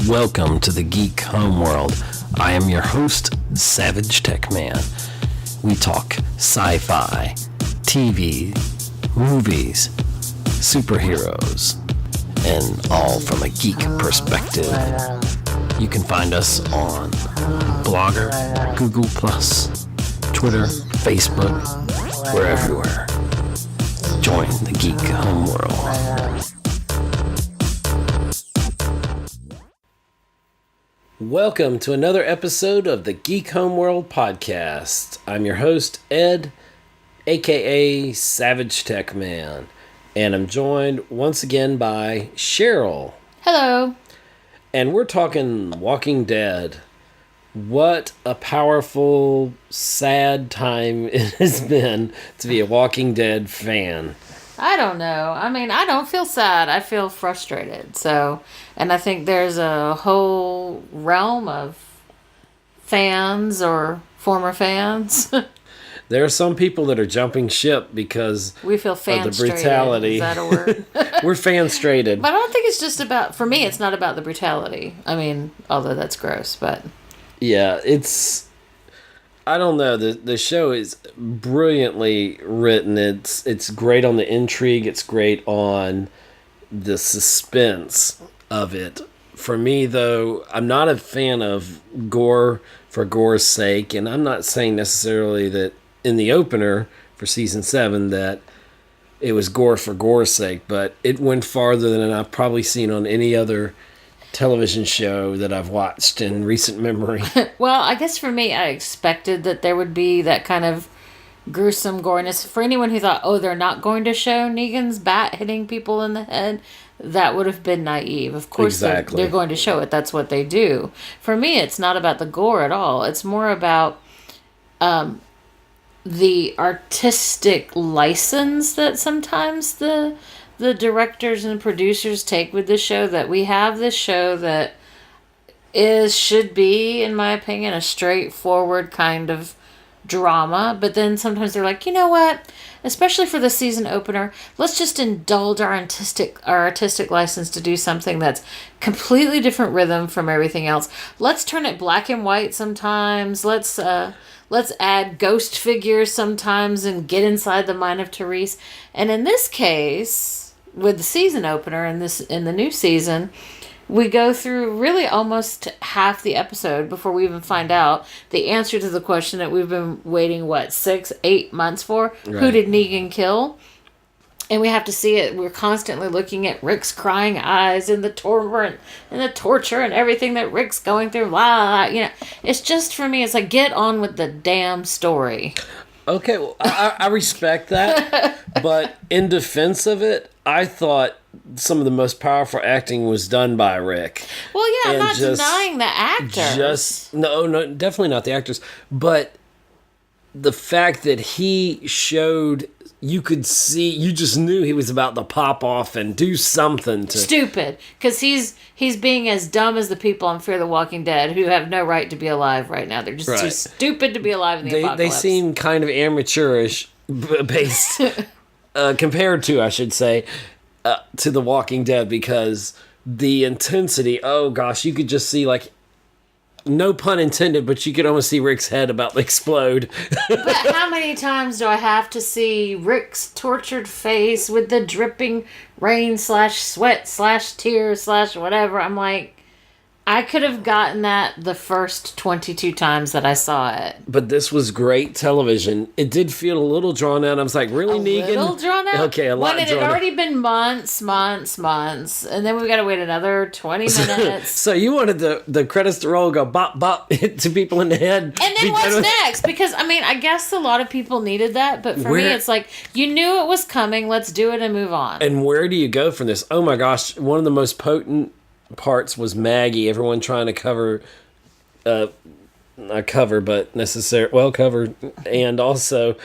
Welcome to the Geek Homeworld. I am your host, SavageTechman. We talk sci-fi, TV, movies, superheroes, and all from a geek perspective. You can find us on Blogger, Google+, Twitter, Facebook. We're everywhere. Join the Geek Homeworld. Welcome to another episode of the Geek Homeworld podcast. I'm your host, Ed, aka SavageTechman, and I'm joined once again by Cheryl. Hello. And we're talking Walking Dead. What a powerful, sad time it has been to be a Walking Dead fan. I don't know. I mean, I don't feel sad. I feel frustrated. And I think there's a whole realm of fans or former fans. There are some people that are jumping ship because we feel of the fan-strated. brutality. Is that a word? We're fan-strated. But I don't think it's just about, for me, it's not about the brutality. I mean, although that's gross, but... Yeah, I don't know. The show is brilliantly written. It's great on the intrigue. It's great on the suspense of it. For me, though, I'm not a fan of gore for gore's sake, and I'm not saying necessarily that in the opener for season 7 that it was gore for gore's sake, but it went farther than I've probably seen on any other television show that I've watched in recent memory. Well, I guess for me, I expected that there would be that kind of gruesome goriness. For anyone who thought, they're not going to show Negan's bat hitting people in the head, that would have been naive. Of course, exactly. They're going to show it. That's what they do. For me, it's not about the gore at all. It's more about the artistic license that sometimes the directors and producers take with this show, that we have this show that should be, in my opinion, a straightforward kind of drama. But then sometimes they're like, you know what? Especially for the season opener, let's just indulge our artistic license to do something that's completely different rhythm from everything else. Let's turn it black and white sometimes. Let's add ghost figures sometimes and get inside the mind of Therese. And in this case, with the season opener in the new season, we go through really almost half the episode before we even find out the answer to the question that we've been waiting, 6-8 months for? Right. Who did Negan kill? And we have to see it. We're constantly looking at Rick's crying eyes and the torment and the torture and everything that Rick's going through. It's just, for me, it's like, get on with the damn story. Okay, well, I respect that, but in defense of it, I thought some of the most powerful acting was done by Rick. Well, yeah, I'm not denying the actors. No, definitely not the actors, but the fact that he showed, you could see, you just knew he was about to pop off and do something to... Stupid, because he's being as dumb as the people on Fear the Walking Dead who have no right to be alive right now. They're just too stupid to be alive in the apocalypse. They seem kind of amateurish based, compared to, I should say, to The Walking Dead, because the intensity, oh gosh, you could just see, like, no pun intended, but you could almost see Rick's head about to explode. But how many times do I have to see Rick's tortured face with the dripping rain/sweat/tears/whatever? I'm like, I could have gotten that the first 22 times that I saw it. But this was great television. It did feel a little drawn out. I was like, really, Negan? A little drawn out? Okay, a lot when it had already been months. And then we got to wait another 20 minutes. So you wanted the credits to roll, go bop, bop, hit to people in the head. And then what's next? Because, I mean, I guess a lot of people needed that. But for me, it's like, you knew it was coming. Let's do it and move on. And where do you go from this? Oh, my gosh. One of the most potent parts was Maggie. Everyone trying to cover, not cover, but cover, and also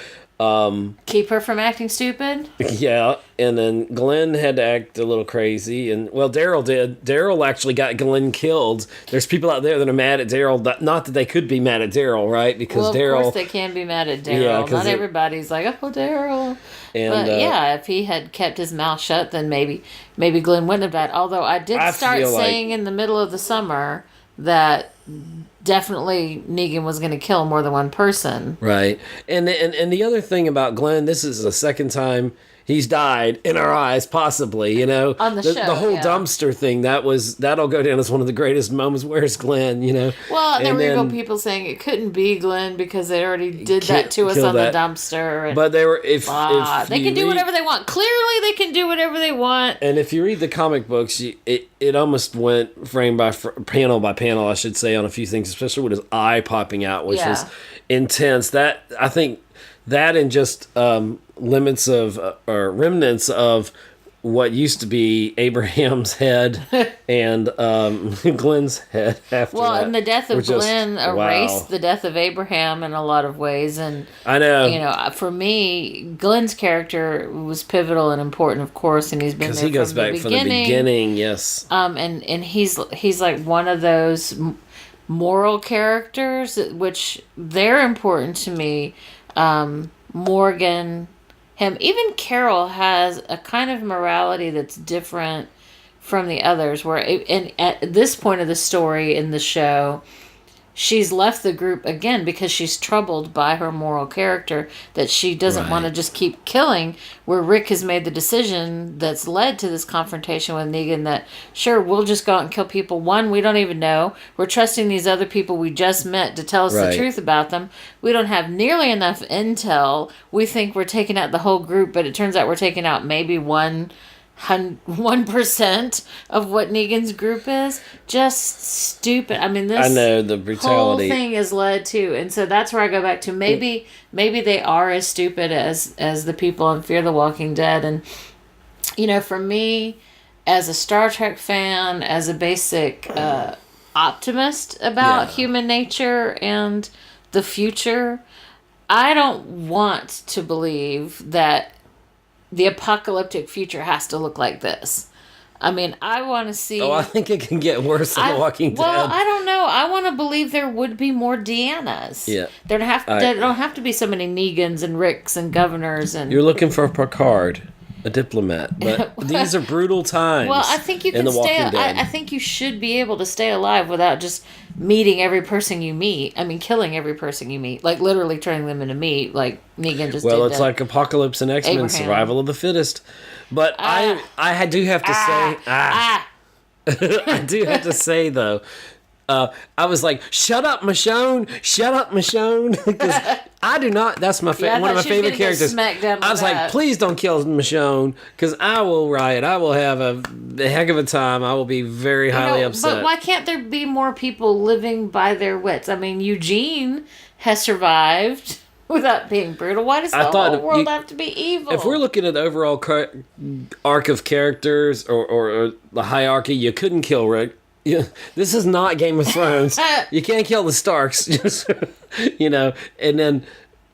Keep her from acting stupid? Yeah, and then Glenn had to act a little crazy, and well, Daryl did. Daryl actually got Glenn killed. There's people out there that are mad at Daryl. Not that they could be mad at Daryl, right? Because Well, of course Daryl. they can be mad at Daryl. Yeah, 'cause Not everybody's like, oh, Daryl. And, But yeah, if he had kept his mouth shut, then maybe Glenn wouldn't have died. Although I did start feel saying in the middle of the summer that definitely Negan was going to kill more than one person. Right, and the other thing about Glenn, this is the second time he's died in our eyes, possibly. You know, On the show, the whole yeah. dumpster thing that'll go down as one of the greatest moments. Where's Glenn? You know. Well, there And were then- people saying it couldn't be Glenn because they already did that to us kill on that. the dumpster. And, But they were if they you can do read- whatever they want. Clearly, they can do whatever they want. And if you read the comic books, it almost went frame by panel by panel, I should say, on a few things, especially with his eye popping out, which was intense. That I think that and just limits of or remnants of what used to be Abraham's head and Glenn's head after Well, that and the death were of just- Glenn erased the death of Abraham in a lot of ways. And I know. you know, for me, Glenn's character was pivotal and important, of course, and he's been because there he goes from back the from the beginning, yes. And he's like one of those moral characters, which they're important to me. Morgan, him, even Carol has a kind of morality that's different from the others. Where, and at this point of the story in the show, she's left the group again because she's troubled by her moral character that she doesn't want to just keep killing, where Rick has made the decision that's led to this confrontation with Negan that, sure, we'll just go out and kill people. One, we don't even know. We're trusting these other people we just met to tell us the truth about them. We don't have nearly enough intel. We think we're taking out the whole group, but it turns out we're taking out maybe 1% of what Negan's group is. Just stupid. I mean, this I know the brutality. whole thing is led to, and so that's where I go back to. Maybe they are as stupid as the people in Fear the Walking Dead. And you know, for me, as a Star Trek fan, as a basic optimist about human nature and the future, I don't want to believe that the apocalyptic future has to look like this. I mean, I want to see... Oh, I think it can get worse than The Walking Dead. Well, I don't know. I want to believe there would be more Deannas. Yeah. There don't have to be so many Negans and Ricks and governors and... You're looking for a Picard, a diplomat, but these are brutal times. Well, I think you in can The stay... Walking Dead. I think you should be able to stay alive without just meeting every person you meet. I mean, killing every person you meet. Like, literally turning them into meat, like Negan just did. Well, it's like Apocalypse and X-Men, Abraham. Survival of the Fittest. But I do have to say... I do have to say, though, I was like, shut up, Michonne! Shut up, Michonne! Because I do not... That's my one of my favorite characters. I was like, please don't kill Michonne, because I will riot. I will have a heck of a time. I will be very highly upset. But why can't there be more people living by their wits? I mean, Eugene has survived without being brutal. Why does the whole world have to be evil? If we're looking at the overall arc of characters or the hierarchy, you couldn't kill Rick. This is not Game of Thrones. You can't kill the Starks. You know, and then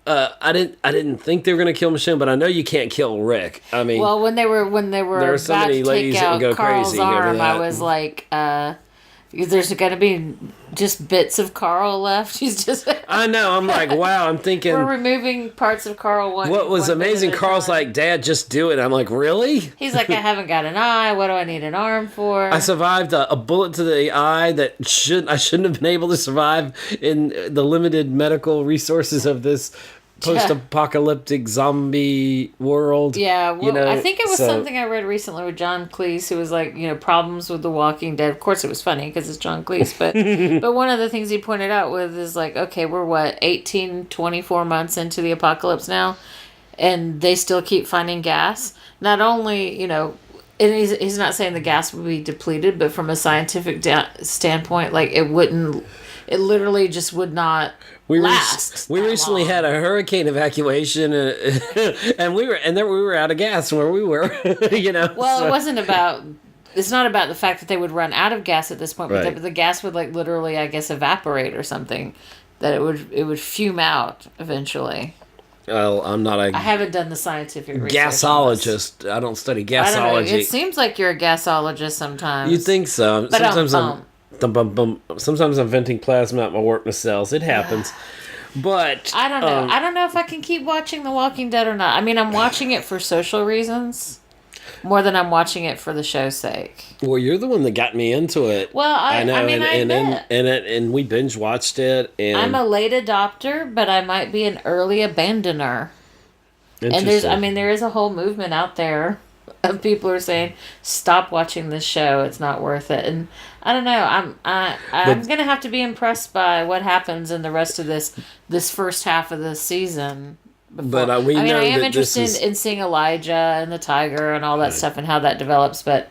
I didn't think they were going to kill Michonne, but I know you can't kill Rick. I mean, well, when they were there are so about many to ladies take that would out go Carl's crazy over arm, that. I was like, there's going to be just bits of Carl left. He's just... I know. I'm like, wow. I'm thinking... We're removing parts of Carl one. What was one bit amazing, at a Carl's time. like, Dad, just do it. I'm like, really? He's like, I haven't got an eye. What do I need an arm for? I survived a bullet to the eye that I shouldn't have been able to survive in the limited medical resources of this post-apocalyptic zombie world. Yeah, well, you know, I think it was something I read recently with John Cleese, who was like, you know, problems with The Walking Dead. Of course, it was funny because it's John Cleese, but one of the things he pointed out is like, okay, we're 18, 24 months into the apocalypse now, and they still keep finding gas. Not only, you know, and he's not saying the gas would be depleted, but from a scientific standpoint, like it literally just would not. We recently had a hurricane evacuation, and we were out of gas where we were. You know. Well, it wasn't about. It's not about the fact that they would run out of gas at this point, but the gas would like literally, I guess, evaporate or something. That it would fume out eventually. Well, I'm not a I haven't done the scientific research. gasologist. I don't study I don't know. gasology. It seems like you're a gasologist sometimes. You think so? But Sometimes I'm venting plasma at my work nacelles. It happens. But I don't know. I don't know if I can keep watching The Walking Dead or not. I mean, I'm watching it for social reasons more than I'm watching it for the show's sake. Well, you're the one that got me into it. Well, I know, and we binge watched it. And I'm a late adopter, but I might be an early abandoner. And there is a whole movement out there of people who are saying, stop watching this show. It's not worth it. And I don't know. I'm gonna have to be impressed by what happens in the rest of this first half of the season. But I am interested in seeing Elijah and the tiger and all that stuff and how that develops. But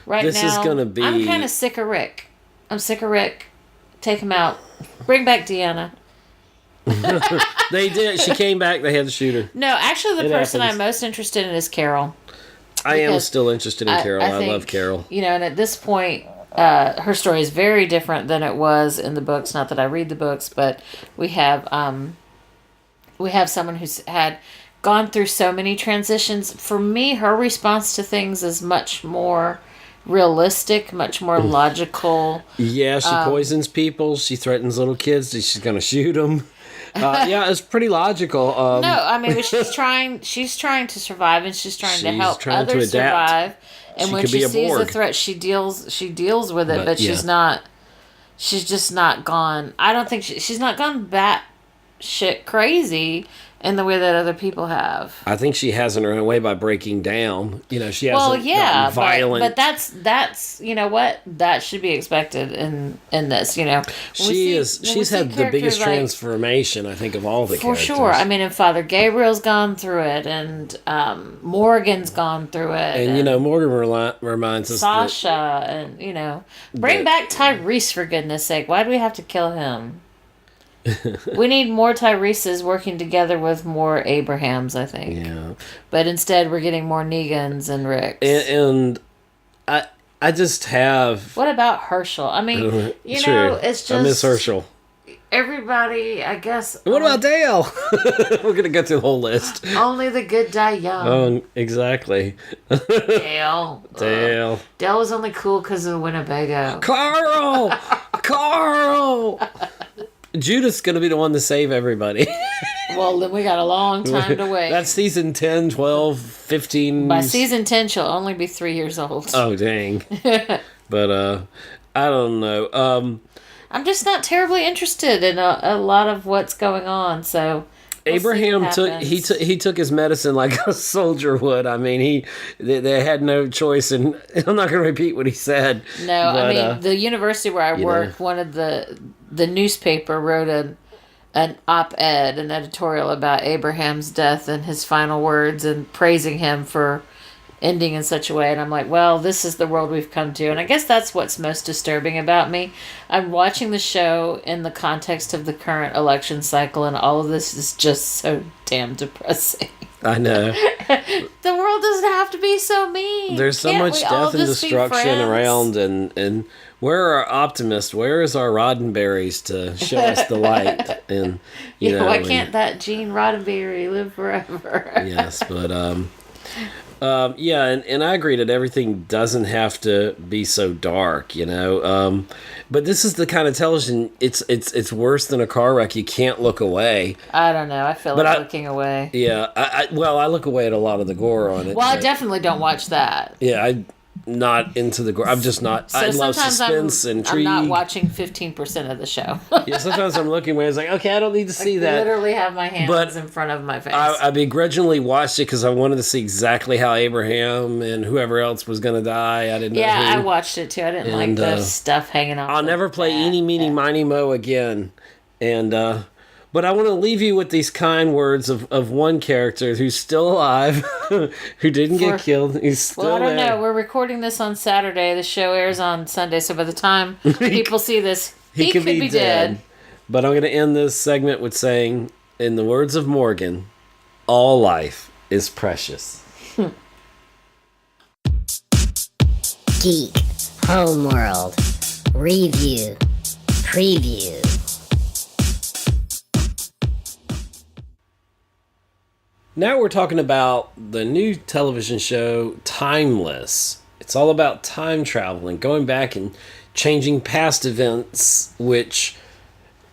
this now, is gonna be. I'm kind of sick of Rick. I'm sick of Rick. Take him out. Bring back Deanna. They did. She came back. They had to shoot her. No, actually, the person I'm most interested in is Carol. I am still interested in Carol. I love Carol. And at this point, her story is very different than it was in the books. Not that I read the books, but we have someone who's had gone through so many transitions. For me, her response to things is much more realistic, much more logical. Yeah, she poisons people. She threatens little kids that she's going to shoot them. Yeah, it's pretty logical. No, I mean, she's trying to survive, and she's trying to help others survive. And when she sees a threat, she deals with it, but she's just not gone. I don't think she's not gone batshit crazy in the way that other people have. I think she hasn't run away by breaking down. She hasn't gotten violent. But that's what that should be expected in this. She's had the biggest transformation, I think, of all the characters. For sure. I mean, and Father Gabriel's gone through it, and Morgan's gone through it, and Morgan reminds us Sasha, and bring back Tyrese, for goodness sake. Why do we have to kill him? We need more Tyreses working together with more Abrahams, I think. Yeah. But instead, we're getting more Negans and Ricks. And I just have... What about Herschel? I mean, it's just... I miss Herschel. Everybody, I guess... What about Dale? We're going to go through the whole list. Only the good die young. Oh, exactly. Dale. Dale. Dale was only cool because of Winnebago. Carl! Judith's going to be the one to save everybody. Well, then we got a long time to wait. That's season 10, 12, 15... By season 10, she'll only be 3 years old. Oh, dang. But, I don't know. I'm just not terribly interested in a lot of what's going on, so... Abraham took his medicine like a soldier would. I mean, they had no choice, and I'm not going to repeat what he said. No, but, I mean, the university where I work, one of the newspaper wrote an op-ed, an editorial about Abraham's death and his final words, and praising him for ending in such a way. And I'm like, well, this is the world we've come to. And I guess that's what's most disturbing about me. I'm watching the show in the context of the current election cycle, and all of this is just so damn depressing. I know. The world doesn't have to be so mean. There's so much death and destruction around, and where are our optimists? Where is our Roddenberries to show us the light? And why can't that Gene Roddenberry live forever? Yes, but and I agree that everything doesn't have to be so dark, but this is the kind of television, it's worse than a car wreck. You can't look away. I don't know. I feel like looking away. Yeah. I look away at a lot of the gore on it. Well, I definitely don't watch that. Yeah, I'm not into the gore. I'm just not. So I love suspense and intrigue. I'm not watching 15% of the show. Yeah, sometimes I'm looking where it's like, okay, I don't need to see that. I literally have my hands in front of my face. I begrudgingly watched it because I wanted to see exactly how Abraham and whoever else was going to die. I didn't know. Yeah, I watched it too. I didn't like the stuff hanging off. I'll never play Eeny, Meeny, Miny, Mo again. And but I want to leave you with these kind words of one character who's still alive, who didn't get killed. He's still there. Well, I don't know. We're recording this on Saturday. The show airs on Sunday, so by the time people see this, he could be dead. But I'm going to end this segment with saying, in the words of Morgan, all life is precious. Geek Homeworld Review Preview. Now we're talking about the new television show, Timeless. It's all about time travel and going back and changing past events, which,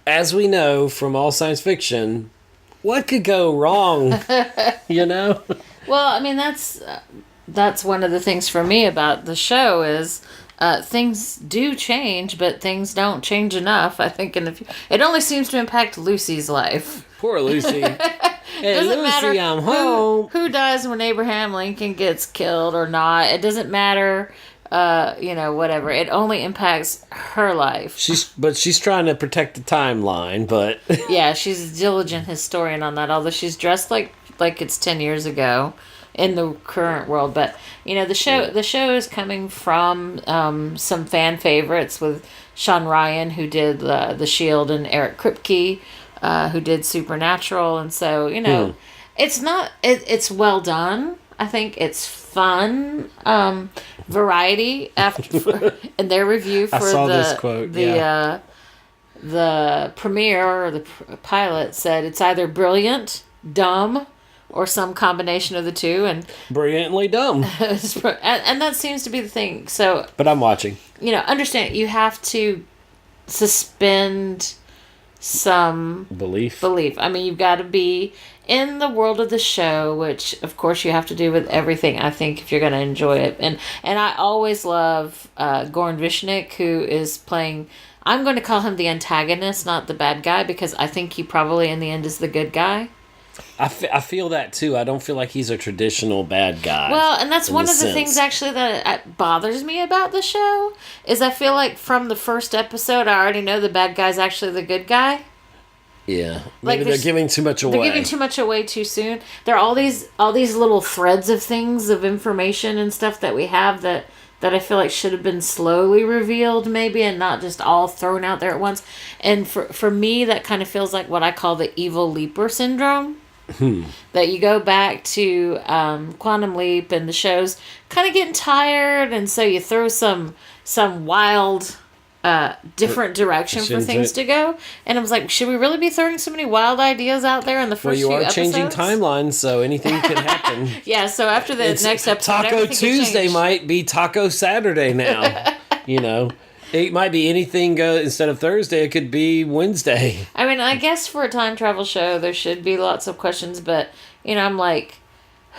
as we know from all science fiction, what could go wrong? You know? Well, I mean, that's one of the things for me about the show is things do change, but things don't change enough. I think it only seems to impact Lucy's life. Poor Lucy. Hey, Doesn't Lucy, matter I'm home. who dies when Abraham Lincoln gets killed or not. It doesn't matter. Whatever. It only impacts her life. She's trying to protect the timeline, but Yeah, she's a diligent historian on that. Although she's dressed like it's 10 years ago in the current world. But the show is coming from some fan favorites with Sean Ryan, who did The Shield, and Eric Kripke, who did Supernatural, and so it's well done. I think it's fun variety after in their review for this quote, the premiere or the pilot said it's either brilliant, dumb, or some combination of the two, and brilliantly dumb. and that seems to be the thing. So, but I'm watching. Understand you have to suspend some belief. I mean, you've got to be in the world of the show, which of course you have to do with everything, I think, if you're going to enjoy it. And I always love Goran Vishnik, who is playing, I'm going to call him the antagonist, not the bad guy, because I think he probably in the end is the good guy. I feel that too. I don't feel like he's a traditional bad guy. Well, and that's one of the things actually that bothers me about the show, is I feel like from the first episode I already know the bad guy's actually the good guy. Yeah, maybe they're giving too much away. They're giving too much away too soon. There are all these little threads of things, of information and stuff that we have that I feel like should have been slowly revealed maybe, and not just all thrown out there at once. And for me, that kind of feels like what I call the evil leaper syndrome. That you go back to Quantum Leap and the show's kind of getting tired, and so you throw some wild different direction for things to go. And I was like, should we really be throwing so many wild ideas out there in the first few episodes? Well, you are changing timelines, so anything can happen. Yeah, so after the next episode, Taco Tuesday might be Taco Saturday now. It might be anything instead of Thursday, it could be Wednesday. I mean, I guess for a time travel show, there should be lots of questions, but, I'm like,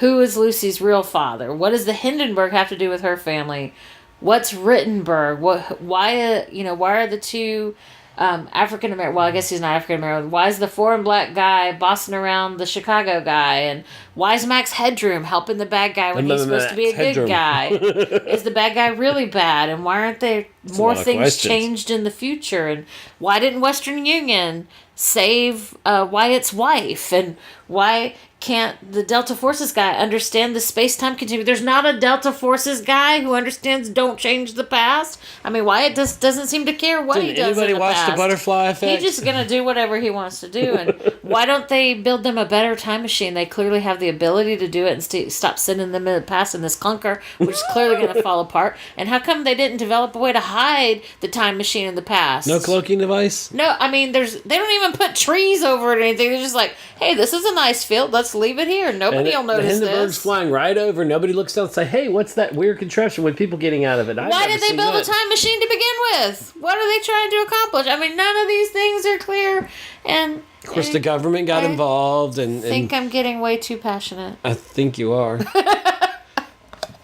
who is Lucy's real father? What does the Hindenburg have to do with her family? What's Rittenberg? Why are the two African American? Well, I guess he's not African American. Why is the foreign black guy bossing around the Chicago guy? And why is Max Headroom helping the bad guy when he's supposed to be a good guy? Is the bad guy really bad? And why aren't there more things changed in the future? And why didn't Western Union save Wyatt's wife? And why can't the Delta Forces guy understand the space-time continuum? There's not a Delta Forces guy who understands don't change the past. I mean, Wyatt just doesn't seem to care what he does in the watch past. The Butterfly Effect? He's just going to do whatever he wants to do. And why don't they build them a better time machine? They clearly have the ability to do it, and stop sending them in the past in this clunker, which is clearly going to fall apart. And how come they didn't develop a way to hide the time machine in the past? No cloaking device? No, I mean, they don't even put trees over it or anything. They're just like, hey, this is a nice field. Let's leave it here. Nobody will notice the Hindenburg's flying right over. Nobody looks down and say, hey, what's that weird contraption with people getting out of it? Why did they build a time machine to begin with? What are they trying to accomplish? I mean, none of these things are clear. And of course, the government got involved. I think I'm getting way too passionate. I think you are.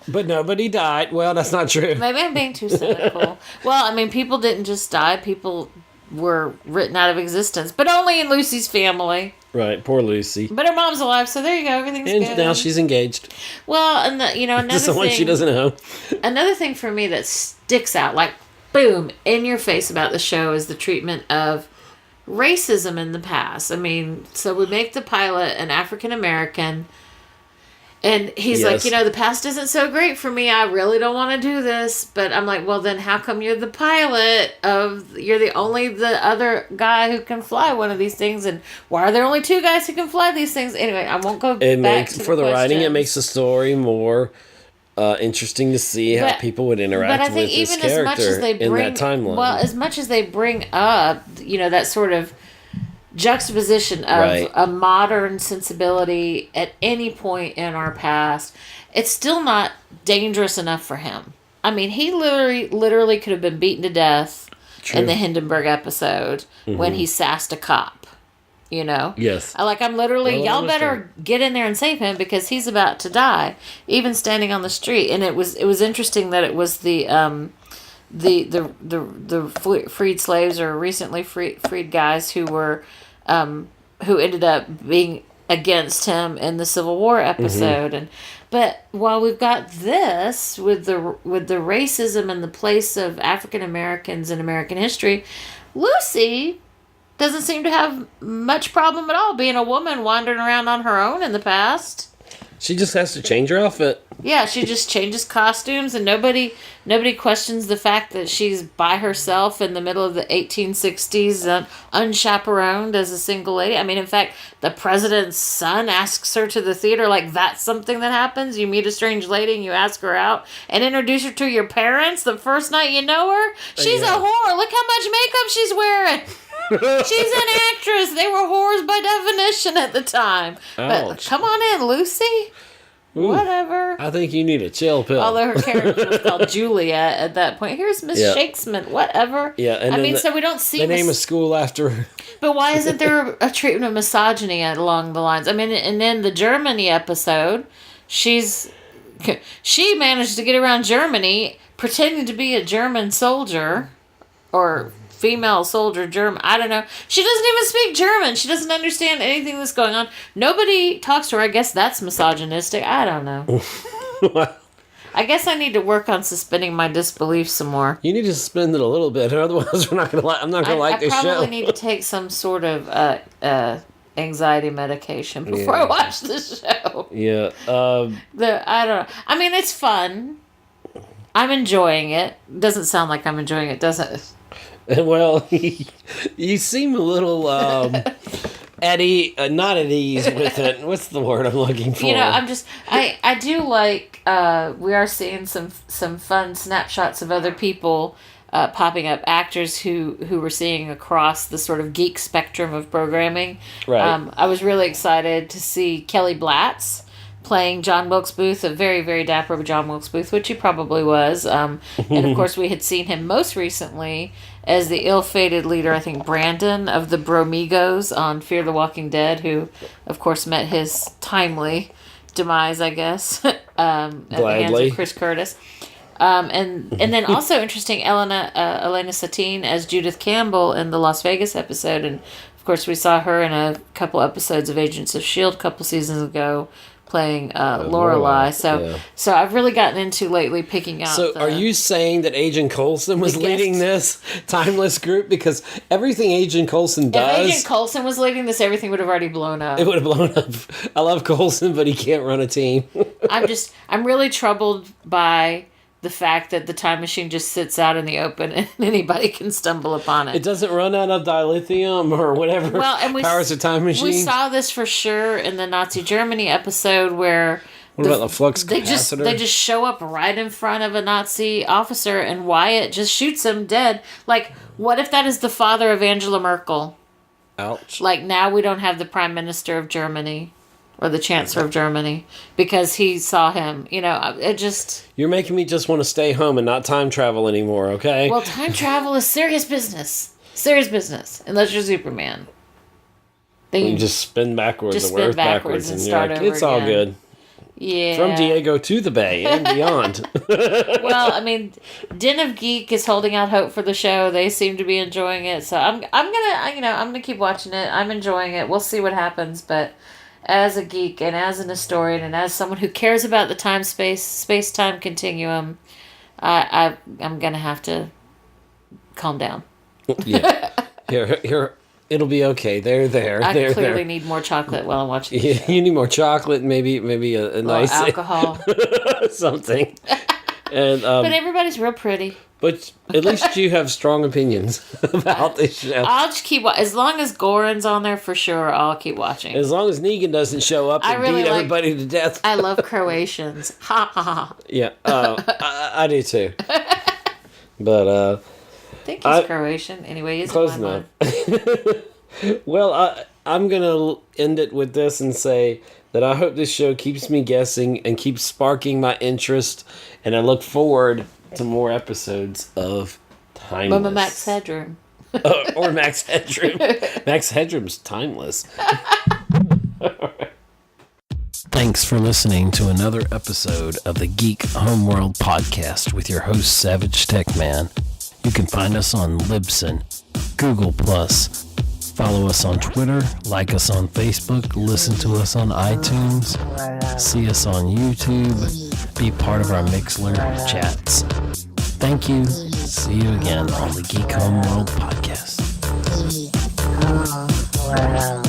But nobody died. Well, that's not true. Maybe I'm being too cynical. Well, I mean, people didn't just die. People were written out of existence. But only in Lucy's family. Right, poor Lucy. But her mom's alive, so there you go. Everything's good. And now she's engaged. Well, and another Someone thing, she doesn't know. Another thing for me that sticks out, like, boom, in your face about the show is the treatment of racism in the past. I mean, so we make the pilot an African American, and he's like, the past isn't so great for me. I really don't want to do this. But I'm like, well, then how come you're the pilot you're the other guy who can fly one of these things? And why are there only two guys who can fly these things? Anyway, I won't go back to for the writing. It makes the story more interesting to see how people would interact with this character in that timeline. Well, as much as they bring up, that sort of juxtaposition of a modern sensibility at any point in our past, it's still not dangerous enough for him. I mean, he literally could have been beaten to death in the Hindenburg episode when he sassed a cop. You know? Yes. I'm literally, y'all better get in there and save him because he's about to die, even standing on the street. And it was interesting that it was the freed slaves or recently freed guys who were, who ended up being against him in the Civil War episode. But while we've got this with the racism and the place of African Americans in American history, Lucy doesn't seem to have much problem at all being a woman wandering around on her own in the past. She just has to change her outfit. Yeah, she just changes costumes, and nobody questions the fact that she's by herself in the middle of the 1860s, unchaperoned as a single lady. I mean, in fact, the president's son asks her to the theater, like, that's something that happens? You meet a strange lady and you ask her out and introduce her to your parents the first night you know her? She's a whore. Look how much makeup she's wearing. She's an actress. They were whores by definition at the time. Ouch. But come on in, Lucy. Ooh, whatever. I think you need a chill pill. Although her character was called Juliet at that point. Here's Miss Shakespeare. Whatever. Yeah, and so we don't see... They name a school after her. But why isn't there a treatment of misogyny along the lines? I mean, and then the Germany episode, she managed to get around Germany pretending to be a German soldier or female soldier German. I don't know. She doesn't even speak German. She doesn't understand anything that's going on. Nobody talks to her. I guess that's misogynistic. I don't know. I guess I need to work on suspending my disbelief some more. You need to suspend it a little bit, or otherwise I'm not gonna like this show. I probably need to take some sort of anxiety medication before I watch this show. Yeah. I don't know. I mean, it's fun. I'm enjoying it. Doesn't sound like I'm enjoying it, does it? Well, you seem a little not at ease with it. What's the word I'm looking for? You know, I do like, we are seeing some fun snapshots of other people popping up, actors who we're seeing across the sort of geek spectrum of programming. Right. I was really excited to see Kelly Blatz playing John Wilkes Booth, a very, very dapper John Wilkes Booth, which he probably was. And of course, we had seen him most recently as the ill-fated leader, I think, Brandon of the Bromigos on Fear the Walking Dead, who, of course, met his timely demise, I guess, at the hands of Chris Curtis. And then also interesting, Elena Satine as Judith Campbell in the Las Vegas episode. And, of course, we saw her in a couple episodes of Agents of S.H.I.E.L.D. a couple seasons ago, playing Lorelai. So I've really gotten into lately picking out. So are you saying that Agent Coulson was leading this timeless group? Because everything Agent Coulson does... If Agent Coulson was leading this, everything would have already blown up. It would have blown up. I love Coulson, but he can't run a team. I'm really troubled by the fact that the time machine just sits out in the open and anybody can stumble upon it. It doesn't run out of dilithium or whatever powers the time machine. We saw this for sure in the Nazi Germany episode where... What about the flux capacitor? They just show up right in front of a Nazi officer and Wyatt just shoots him dead. Like, what if that is the father of Angela Merkel? Ouch. Like, now we don't have the Prime Minister of Germany. Or the Chancellor of Germany, because he saw him. You know, it just... You're making me just want to stay home and not time travel anymore, okay? Well, time travel is serious business. Serious business. Unless you're Superman. Then you just spin backwards and start over it's all good. Yeah. From Diego to the Bay and beyond. Well, I mean, Den of Geek is holding out hope for the show. They seem to be enjoying it. So I'm gonna keep watching it. I'm enjoying it. We'll see what happens, but... As a geek and as an historian and as someone who cares about the space-time continuum, I'm going to have to calm down. Yeah. Here, it'll be okay. I clearly need more chocolate while I'm watching the show. You need more chocolate, maybe a nice... alcohol. Something. And, but everybody's real pretty. But at least you have strong opinions about this show. I'll just keep... As long as Goran's on there, for sure, I'll keep watching. As long as Negan doesn't show up and beat everybody to death. I love Croatians. Ha, ha, ha. Yeah, I do too. But, I think he's Croatian. Anyway, he's close enough. Well, I'm going to end it with this and say that I hope this show keeps me guessing and keeps sparking my interest, and I look forward to more episodes of Timeless. Mama Max Headroom. Or Max Headroom. Max Headroom's timeless. Thanks for listening to another episode of the Geek Homeworld podcast with your host, SavageTechman. You can find us on Libsyn, Google+, follow us on Twitter, like us on Facebook, listen to us on iTunes, see us on YouTube, be part of our Mixler chats. Thank you. See you again on the Geek Homeworld podcast. Geek Homeworld.